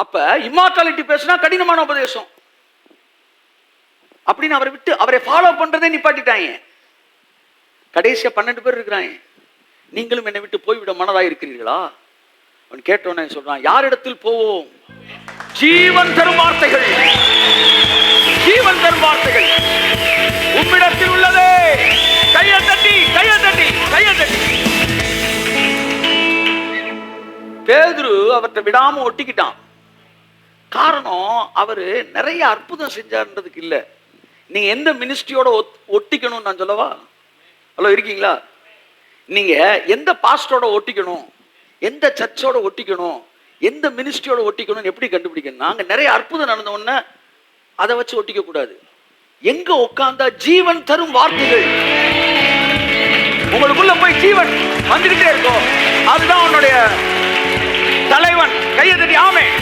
அப்ப இம்மார்டாலிட்டி பேசினா கடினமான உபதேசம் அப்படின்னு அவரை விட்டு அவரை ஃபாலோ பண்றதே நிப்பாட்டிட்டாங்க. கடைசியா 12 பேர் இருக்கிறாங்க. நீங்களும் என்னை விட்டு போய்விட மனதாக இருக்கிறீர்களா? அவன் கேட்டோன்னே சொல்றான், யாரிடத்தில் போவோம்? ஜீவன் தரும் வார்த்தைகள், ஜீவன் தரும் வார்த்தைகள் உம்மிடத்தில் உள்ளதே. கையை தட்டி கையை தட்டி கையை தட்டி. பேதுரு அவர்கிட்ட விடாம ஒட்டிக்கிட்டான். காரணம், அவரு நிறைய அற்புதம் செஞ்சார்ன்றதுக்கு இல்ல. நீங்க எந்த மினிஸ்ட்ரியோட ஒட்டிக்கணும் நான் சொல்லவா? ஹலோ, இருக்கீங்களா? நீங்க எந்த பாஸ்டரோட ஒட்டிக்கணும், எந்த சர்ச்சோட ஒட்டிக்கணும், எந்த மினிஸ்ட்ரியோட ஒட்டிக்கணும் எப்படி கண்டுபிடிக்கணும்? நாங்க நிறைய அற்புதம் நடந்த உடனே அதை வச்சு ஒட்டிக்க கூடாது. எங்க உட்கார்ந்தா ஜீவன் தரும் வார்த்தைகள் உங்களுக்குள்ள போய் ஜீவன் வந்துகிட்டே இருக்கும், அதுதான் உன்னுடைய தலைவன். கையை தட்டி ஆமென்.